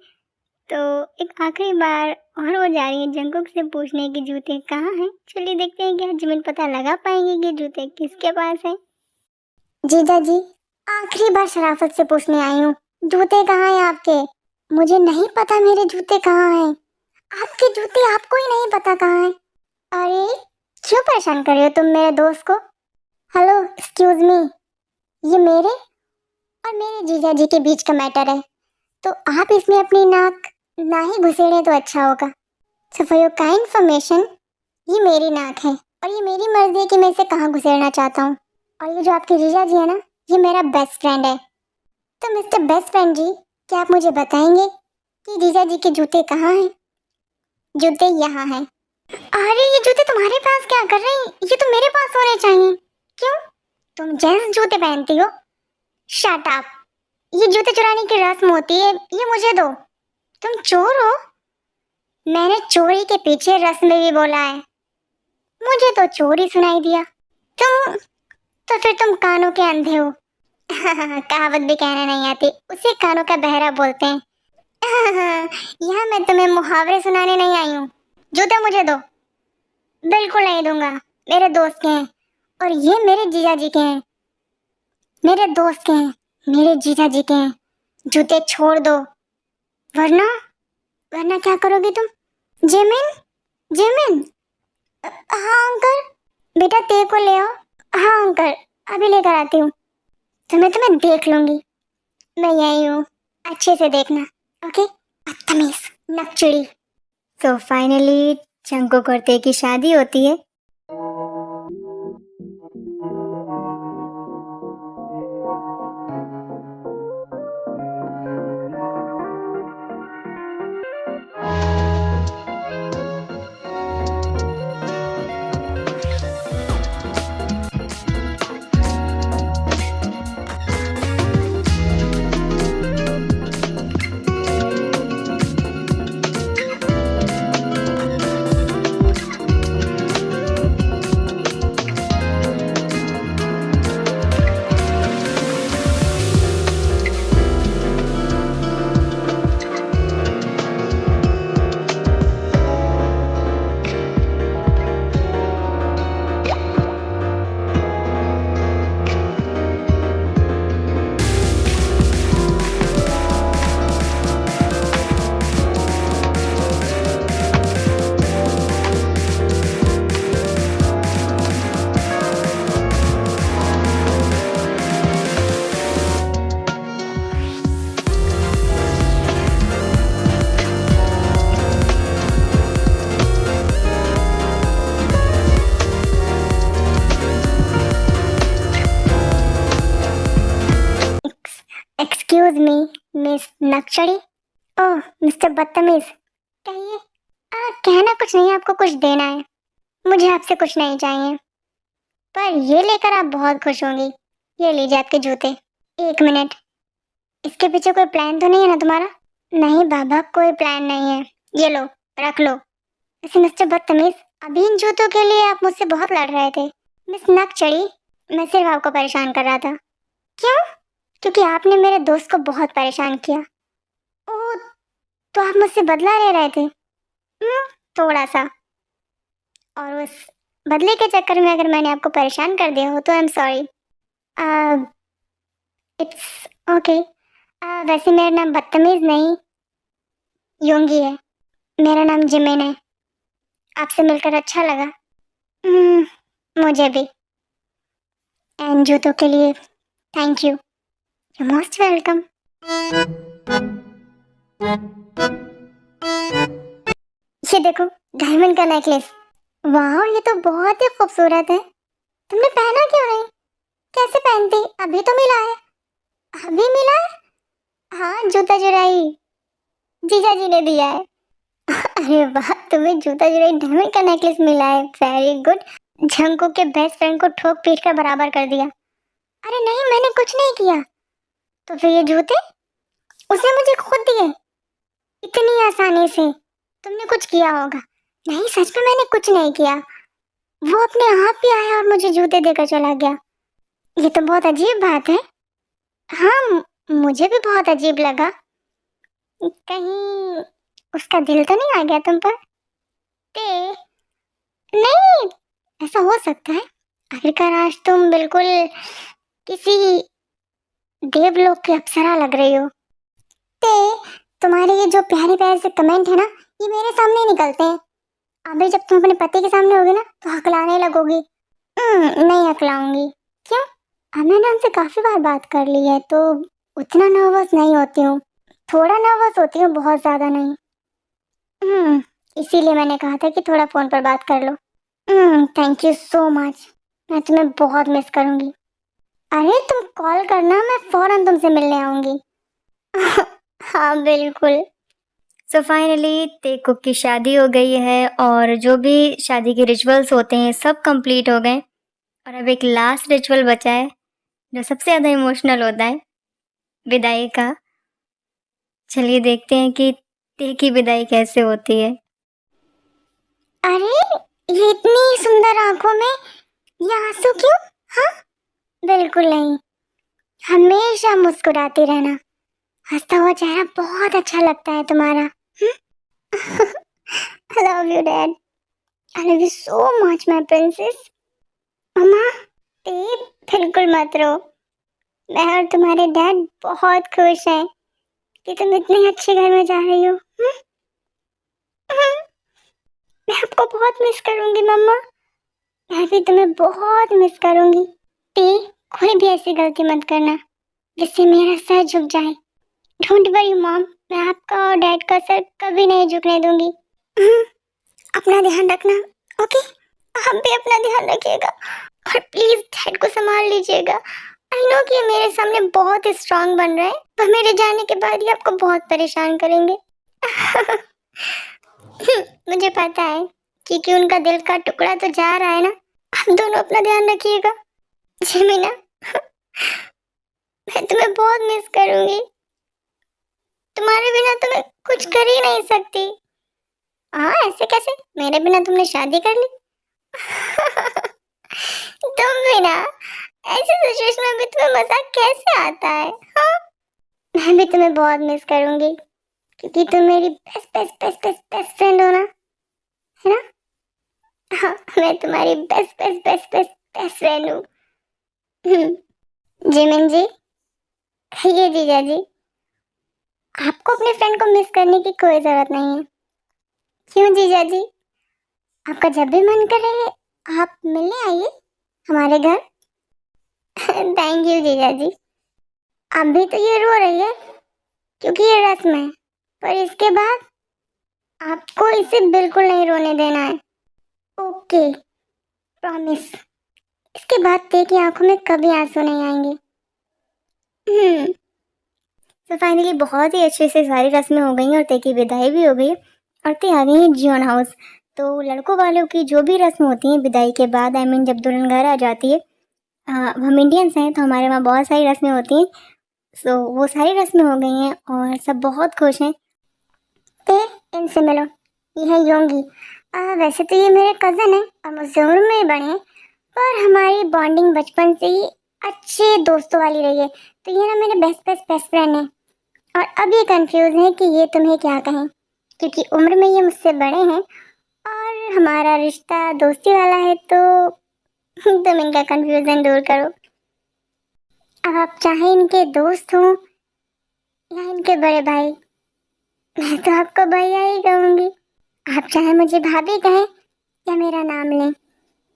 Speaker 1: तो एक आखिरी बार और वो जा रही है जंकुक से पूछने कि जूते कहाँ हैं। चलिए देखते हैं क्या जिमिन पता लगा पाएंगे कि जूते किसके पास हैं।
Speaker 2: जीजा जी, आखिरी बार शराफत से पूछने आई हूँ, जूते कहाँ हैं आपके? मुझे नहीं पता मेरे जूते कहाँ हैं। आपके जूते आपको ही नहीं पता कहाँ हैं। अरे, क्यों परेशान कर रही हो तुम मेरे दोस्त को? हेलो, एक्सक्यूज मी, ये मेरे और मेरे जीजा जी के बीच का मैटर है, तो आप इसमें अपनी नाक ना ही घुसेड़े तो अच्छा होगा। So for your kind information, ये मेरी नाक है और ये मेरी मर्जी है कि मैं इसे कहाँ घुसेड़ना चाहता हूँ। और ये जो आपके जीजा जी है ना, ये मेरा बेस्ट फ्रेंड है। तो मिस्टर बेस्ट फ्रेंड जी, क्या आप मुझे बताएंगे कि जीजा जी के जूते कहाँ हैं? जूते यहाँ हैं। अरे, ये जूते तुम्हारे पास क्या कर रहे हैं? ये तो मेरे पास होने चाहिए। क्यों? तुम जेंट्स जूते पहनती हो? Shut up. ये जूते चुराने की रस्म होती है, ये मुझे दो। तुम चोर हो? मैंने चोरी के पीछे रस्म भी बोला है। मुझे तो चोरी सुनाई दिया। तुम तो फिर तुम कानों के अंधे हो। कहावत भी कहने नहीं आती, उसे कानों का बहरा बोलते हैं। यहाँ मैं तुम्हें मुहावरे सुनाने नहीं आई हूँ। जूते मुझे दो। बिल्कुल नहीं दूंगा, मेरे दोस्त के हैं और ये मेरे जीजा जी के हैं। मेरे दोस्त के हैं, मेरे जीजा जी के हैं। जूते छोड़ दो, वरना वरना क्या करोगे तुम? Jimin, Jimin. हाँ अंकल। बेटा ते को ले आओ। हाँ अंकल, अभी लेकर आती हूँ। तुम्हें देख लूंगी। मैं यही हूँ, अच्छे से देखना। ओके, बदतमीज नकचड़ी।
Speaker 1: तो फाइनली जंकुक और ते की शादी होती है।
Speaker 2: एक्सक्यूज मी, मिस नक्शड़ी। ओह मिस्टर बदतमीज, कहिए। कहना कुछ नहीं, आपको कुछ देना है। मुझे आपसे कुछ नहीं चाहिए, पर ये लेकर आप बहुत खुश होंगी। ये लीजिए आपके जूते। एक मिनट, इसके पीछे कोई प्लान तो नहीं है ना तुम्हारा? नहीं बाबा, कोई प्लान नहीं है। ये लो, रख लो। वैसे मिस्टर बदतमीज, अभी इन जूतों के लिए आप मुझसे बहुत लड़ रहे थे। मिस नकचड़ी, मैं सिर्फ आपको परेशान कर रहा था। क्यों? क्योंकि आपने मेरे दोस्त को बहुत परेशान किया। ओह, तो आप मुझसे बदला ले रहे थे? थोड़ा सा। और उस बदले के चक्कर में अगर मैंने आपको परेशान कर दिया हो तो I am sorry. It's okay. वैसे मेरा नाम बदतमीज नहीं योंगी है, मेरा नाम जिमिन है। आपसे मिलकर अच्छा लगा। हम्म, मुझे भी। एंड जूतों के लिए thank you, you most welcome. ये देखो, डायमंड का नेकलेस। वाह, ये तो बहुत ही खूबसूरत है। तुमने पहना क्यों नहीं? कैसे पहनती? अभी तो मिला है। अभी मिला है? हाँ, जूता चुराई जीजा जी ने दिया है। अरे वाह, तुम्हें जूता चुराई डायमंड का नेकलेस मिला है, वेरी गुड। झंकू के बेस्ट फ्रेंड को ठोक पीट कर बराबर कर दिया। अरे नहीं, मैंने कुछ नहीं किया। तो फिर ये जूते उसने मुझे खुद दिए, इतनी आसानी से? तुमने कुछ किया होगा। नहीं, सच में मैंने कुछ नहीं किया। वो अपने आप ही आया और मुझे जूते देकर चला गया। ये तो बहुत अजीब बात है। हाँ, मुझे भी बहुत अजीब लगा। कहीं उसका दिल तो नहीं आ गया तुम पर? ते नहीं, ऐसा हो सकता है। आखिरकार आज तुम बिल्कुल किसी देवलोक की अप्सरा लग रही हो। ते तुम्हारे ये जो प्यारे प्यारे से कमेंट है ना, ये मेरे सामने ही निकलते हैं। अभी जब तुम अपने पति के सामने होगी ना तो हकलाने लगोगी। नहीं हकलाऊंगी। क्यों? अब मैंने उनसे काफी बार बात कर ली है तो उतना नर्वस नहीं होती हूँ। थोड़ा नर्वस होती हूँ, बहुत ज्यादा नहीं। इसीलिए मैंने कहा था कि थोड़ा फोन पर बात कर लो। Thank you so much. मैं तुम्हें बहुत मिस करूंगी। अरे तुम कॉल करना, मैं फौरन तुमसे मिलने आऊंगी। हाँ बिल्कुल।
Speaker 1: सो फाइनली तेको की शादी हो गई है और जो भी शादी के रिचुअल्स होते हैं सब कंप्लीट हो गए और अब एक लास्ट रिचुअल बचा है जो सबसे ज़्यादा इमोशनल होता है, विदाई का। चलिए देखते हैं कि ते की विदाई कैसे होती है।
Speaker 2: अरे ये इतनी सुंदर आंखों में ये आंसू क्यों? हाँ, बिल्कुल नहीं। हमेशा मुस्कुराती रहना, हंसता हुआ चेहरा बहुत अच्छा लगता है तुम्हारा। I love you dad, I love you so much my princess. Mamma, ते बिल्कुल मत रो। मैं और तुम्हारे डैड बहुत खुश हैं कि तुम इतने अच्छे घर में जा रही हो। मैं आपको बहुत मिस करूंगी मम्मा। मैं भी तुम्हें बहुत मिस करूंगी। ते कोई भी ऐसी गलती मत करना जिससे मेरा सर झुक जाए। डोंट वरी मॉम, मैं आपका और डैड का सर कभी नहीं झुकने दूंगी। अपना ध्यान रखना, ओके? आप भी अपना ध्यान रखिएगा और प्लीज डैड को संभाल लीजिएगा। आई नो कि ये मेरे सामने बहुत स्ट्रांग बन रहे हैं, पर मेरे जाने के बाद ये आपको बहुत परेशान करेंगे। मुझे पता है, क्योंकि उनका दिल का टुकड़ा तो जा रहा है ना। आप दोनों अपना ध्यान रखिएगा। जिमिना, मैं तुम्हें बहुत मिस करूंगी। तुम्हारे बिना तो मैं कुछ कर ही नहीं सकती। हाँ, ऐसे कैसे? मेरे बिना तुमने शादी कर ली? तुम बिना ऐसी सिचुएशन में भी तुम्हें मजाक कैसे आता है? हाँ, मैं भी तुम्हें बहुत मिस करूंगी क्योंकि तुम मेरी best best best best best friend हो ना, है ना? हाँ, मैं तुम्हारी best best best best best friend हूँ। जिमिन जी, ये जीजा जी, आपको अपने फ्रेंड को मिस करने की कोई जरूरत नहीं है। क्यों जीजा जी? आपका जब भी मन करे आप मिलने आइए हमारे घर। थैंक यू जीजा जी। अभी तो ये रो रही है क्योंकि ये रस्म है, पर इसके बाद आपको इसे बिल्कुल नहीं रोने देना है, ओके? प्रॉमिस। इसके बाद ते की आंखों में कभी आंसू नहीं आएंगे।
Speaker 1: तो फाइनली बहुत ही अच्छे से सारी रस्में हो गई और ते की विदाई भी हो गई और ते आ गई है जियोन हाउस। तो लड़कों वालों की जो भी रस्म होती हैं विदाई के बाद, आई मीन जब दुल्हन घर आ जाती है, हम इंडियंस हैं तो हमारे वहाँ बहुत सारी रस्में होती हैं। सो वो सारी रस्में हो गई हैं और सब बहुत खुश हैं।
Speaker 2: ते इनसे मिलो, ये है योंगी। वैसे तो ये मेरे कज़न है और मुझसे उम्र में बड़े हैं, पर हमारी बॉन्डिंग बचपन से ही अच्छे दोस्तों वाली रही है। तो ये ना मेरे बेस्ट बेस्ट बेस्ट फ्रेंड हैं और अब ये कंफ्यूज है कि ये तुम्हें क्या कहें, क्योंकि उम्र में ये मुझसे बड़े हैं और हमारा रिश्ता दोस्ती वाला है तो तुम इनका कंफ्यूजन दूर करो। अब आप चाहे इनके दोस्त हो या इनके बड़े भाई, मैं तो आपको भैया ही कहूंगी। आप चाहे मुझे भाभी कहें या मेरा नाम लें।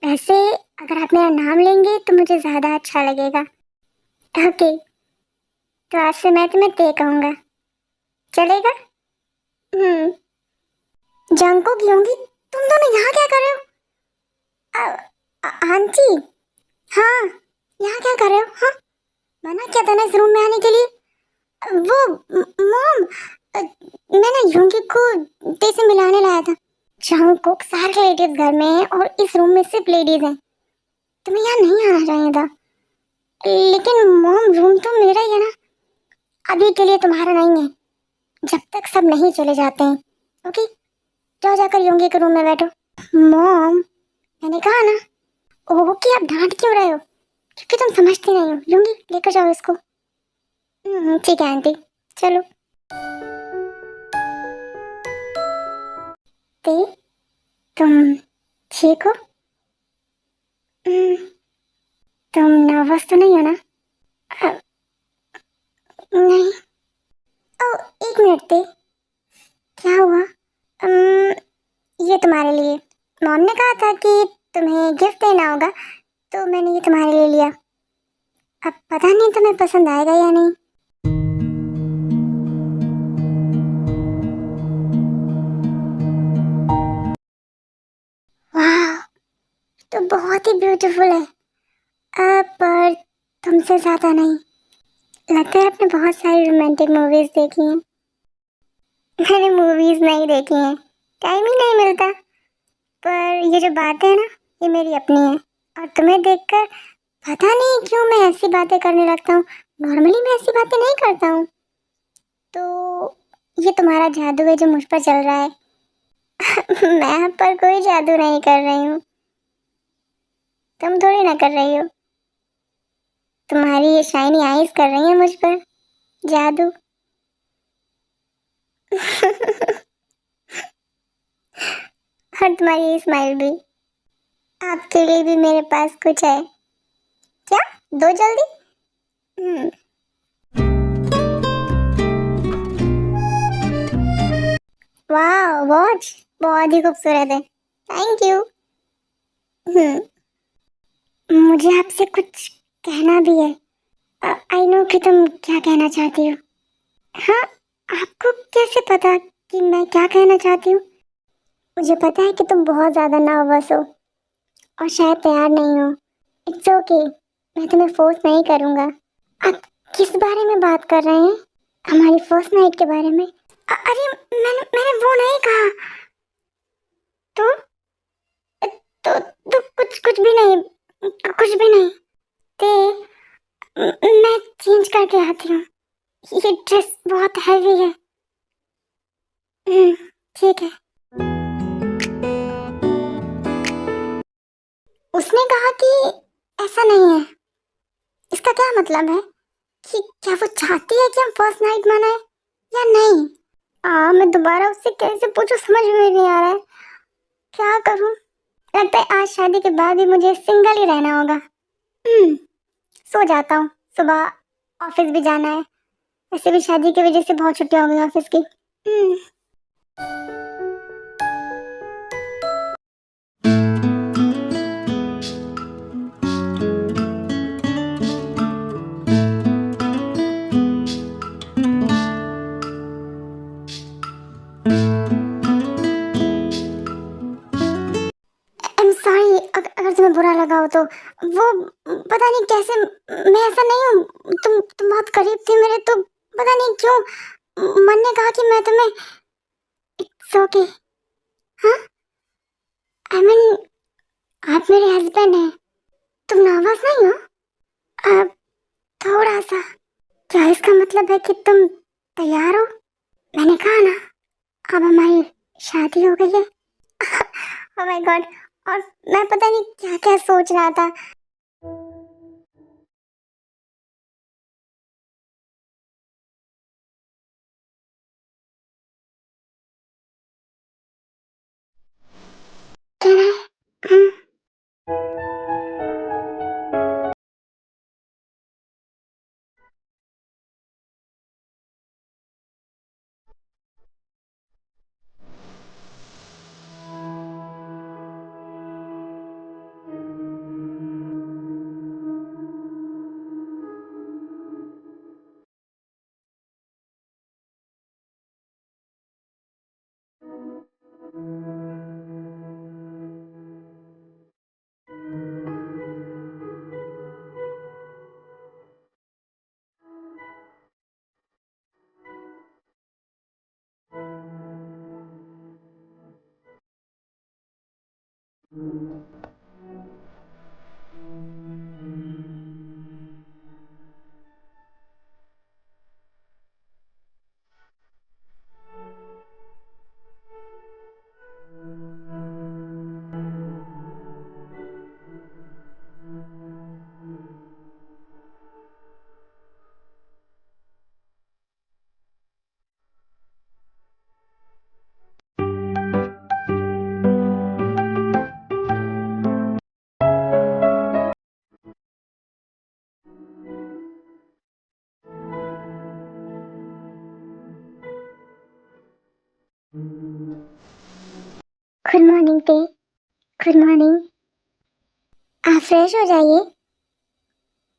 Speaker 2: वैसे अगर आप मेरा नाम लेंगे तो मुझे ज्यादा अच्छा लगेगा। ओके, तो आज से मैं तुम्हें ते कहूंगा, चलेगा? जंको की होंगी, तुम दोनों यहाँ क्या कर रहे हो? आंटी, हाँ, यहाँ क्या कर रहे हो? हाँ, मना किया था ना इस रूम में आने के लिए। वो मॉम, मैंने योंगी को ते से मिलाने लाया था। जंको सारे रिलेटिव्स घर में हैं और इस रूम में सिर्फ लेडीज हैं। तुम्हें यहाँ नहीं आना चाहिए था। लेकिन मॉम, रूम तो मेरा ही है ना, अभी के लिए तुम्हारा नहीं है, जब तक सब नहीं चले जाते हैं। ओके, जाओ जाकर योंगी के रूम में बैठो। मॉम, मैंने कहा ना। ओके, आप डांट क्यों रहे हो? क्योंकि तुम समझती नहीं हो। योंगी, लेकर जाओ इसको। ठीक है आंटी, चलो। ते, तुम ठीक हो? हम्म, तुम नर्वस तो नहीं हो ना? अ, नहीं। ओ, एक मिनट ते, क्या हुआ? ये तुम्हारे लिए। मॉम ने कहा था कि तुम्हें गिफ्ट देना होगा, तो मैंने ये तुम्हारे लिए लिया। अब पता नहीं तुम्हें पसंद आएगा या नहीं। वाह, तो बहुत ही ब्यूटीफुल है। पर तुमसे ज्यादा नहीं। लगता है आपने बहुत सारी रोमांटिक मूवीज देखी हैं। मैंने मूवीज नहीं देखी हैं, टाइम ही नहीं मिलता। पर ये जो बातें हैं ना, ये मेरी अपनी है। और तुम्हें देखकर पता नहीं क्यों मैं ऐसी बातें करने लगता हूँ। नॉर्मली मैं ऐसी बातें नहीं करता हूँ। तो ये तुम्हारा जादू है जो मुझ पर चल रहा है। मैं आप पर कोई जादू नहीं कर रही हूँ, तुम थोड़ी ना कर रही हो। तुम्हारी ये शाइनी आईज कर रही है मुझ पर जादू। और तुम्हारी ये स्माइल भी। आपके लिए भी मेरे पास कुछ है। क्या? दो जल्दी। हम्म, वाह, वॉच बहुत ही खूबसूरत है। Thank you. हम्म, मुझे आपसे कुछ कहना भी है। आई नो कि तुम क्या कहना चाहती हो। हाँ, आपको कैसे पता कि मैं क्या कहना चाहती हूँ? मुझे पता है कि तुम बहुत ज्यादा नर्वस हो और शायद तैयार नहीं हो। इट्स ओके, मैं तुम्हें फोर्स नहीं करूँगा। आप किस बारे में बात कर रहे हैं? हमारी फर्स्ट नाइट के बारे में। अरे, मैंने वो नहीं कहा। तो तो कुछ कुछ भी नहीं, कुछ भी नहीं। ते, मैं चेंज करके आती हूँ। ये ड्रेस बहुत हैवी है। ठीक है। उसने कहा कि ऐसा नहीं है। इसका क्या मतलब है? कि क्या वो चाहती है कि हम फर्स्ट नाइट मनाएं या नहीं? मैं दोबारा उससे कैसे पूछूं, समझ में नहीं आ रहा है। क्या करूं? लगता है आज शादी के बाद भी मुझे सिंगल ही रहना होगा। सो जाता हूँ, सुबह ऑफिस भी जाना है। वैसे भी शादी की वजह से बहुत छुट्टियां हो गई ऑफिस की। हम्म, आई एम सॉरी अगर तुम्हें बुरा लगा हो तो। वो पता नहीं कैसे, मैं ऐसा नहीं हूँ। तुम बहुत करीब थे मेरे, तो पता नहीं क्यों मन ने कहा कि मैं तुम्हें। It's okay. हाँ, आई मीन, आप मेरे हस्बैंड हैं। तुम नर्वस नहीं हो? अब थोड़ा सा। क्या इसका मतलब है कि तुम तैयार हो? मैंने कहा ना, अब हमारी शादी हो गई है। Oh my God. और मैं पता नहीं क्या क्या सोच रहा था। गुड मॉर्निंग ते। Good morning. आप फ्रेश हो जाइए,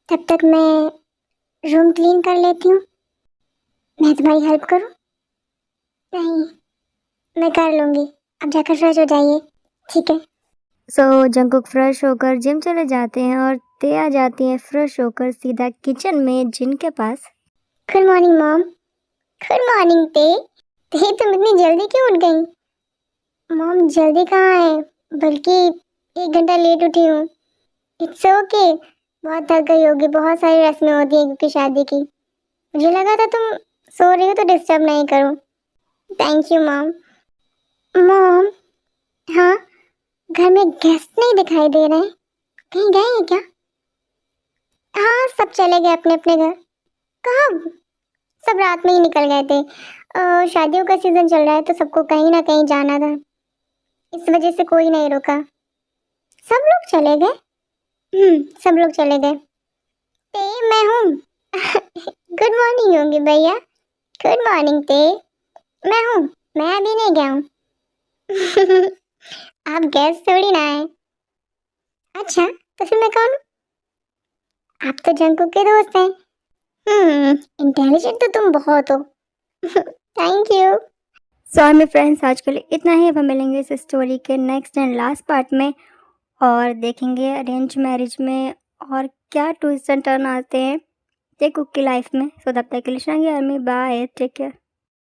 Speaker 2: तब तक मैं रूम क्लीन कर लेती हूँ। मैं तुम्हारी हेल्प करूँ? नहीं, मैं कर लूँगी। अब जाकर फ्रेश हो जाइए, ठीक है?
Speaker 1: सो जंगकुक फ्रेश होकर जिम चले जाते हैं और ते आ जाती हैं फ्रेश होकर सीधा किचन में जिन के पास।
Speaker 2: Good morning mom. Good morning ते। ते तुम इतनी जल्दी क्यों उठ गई? मॉम जल्दी कहाँ है, बल्कि 1 घंटा लेट उठी हूँ। इट्स ओके, बहुत थक गई होगी, बहुत सारी रस्में होती हैं क्योंकि शादी की। मुझे लगा था तुम सो रही हो तो डिस्टर्ब नहीं करूँ। Thank you mom. मॉम, हाँ, घर में गेस्ट नहीं दिखाई दे रहे हैं, कहीं गए हैं क्या? हाँ, सब चले गए अपने अपने घर। कब? सब रात में ही निकल गए थे। शादियों का सीजन चल रहा है तो सबको कहीं ना कहीं जाना था, इस वजह से कोई नहीं रुका। सब लोग चले गए? सब लोग चले गए। ते मैं हूँ। गुड मॉर्निंग होंगी भैया। गुड मॉर्निंग ते। मैं हूँ, मैं अभी नहीं गया हूँ। आप गेस्ट थोड़ी ना है। अच्छा, तो फिर मैं कौन हूँ? आप तो जंकू के दोस्त हैं। इंटेलिजेंट तो तुम बहुत हो। Thank you.
Speaker 1: So army friends, आज के लिए इतना ही। अब हम मिलेंगे इस स्टोरी के नेक्स्ट एंड लास्ट पार्ट में और देखेंगे अरेंज मैरिज में और क्या ट्विस्ट एंड टर्न आते हैं ते कुक की लाइफ में। सो तब तक के लिए आर्मी, बाय, टेक केयर।